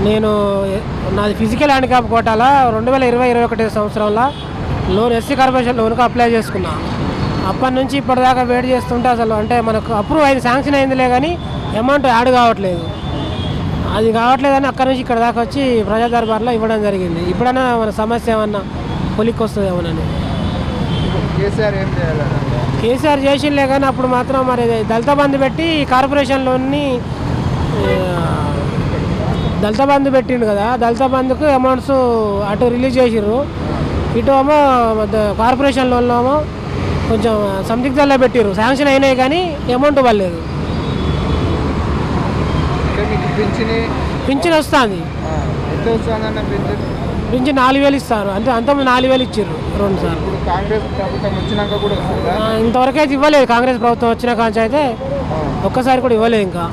నేను నాది physical handicap కోటాలో 2020-21 సంవత్సరంలో లోన్ ఎస్సీ కార్పొరేషన్ లోన్కి అప్లై చేసుకున్నా. అప్పటి నుంచి ఇప్పటిదాకా వెయిట్ చేస్తుంటే అసలు అంటే మనకు అప్రూవ్ అయింది, శాంక్షన్ అయిందిలే కానీ అమౌంట్ యాడ్ కావట్లేదు. అది కావట్లేదని అక్కడి నుంచి ఇక్కడ దాకా వచ్చి ప్రజా దర్బార్లో ఇవ్వడం జరిగింది. ఇప్పుడైనా మన సమస్య ఏమన్నా పొలికి వస్తుందేమోనని. కేసీఆర్ చేసిండే కానీ అప్పుడు మాత్రం మరి దళిత బంధు పెట్టి కార్పొరేషన్ లోన్ని దళిత బంధు పెట్టిండు కదా, దళిత బంధుకు అమౌంట్స్ అటు రిలీజ్ చేసిర్రు, ఇటు ఏమో కార్పొరేషన్ లోన్లో ఏమో కొంచెం సందిగ్ధంలో పెట్టిర్రు. శాంక్షన్ అయినాయి కానీ అమౌంట్ పడలేదు. పింఛన్ వస్తుంది, పింఛన్ 4,000 ఇస్తారు. అంటే అంతకుముందు 4,000 ఇచ్చారు 2 సార్లు. ఇంతవరకు అయితే ఇవ్వలేదు. కాంగ్రెస్ ప్రభుత్వం వచ్చిన కాంచి అయితే ఒక్కసారి కూడా ఇవ్వలేదు ఇంకా.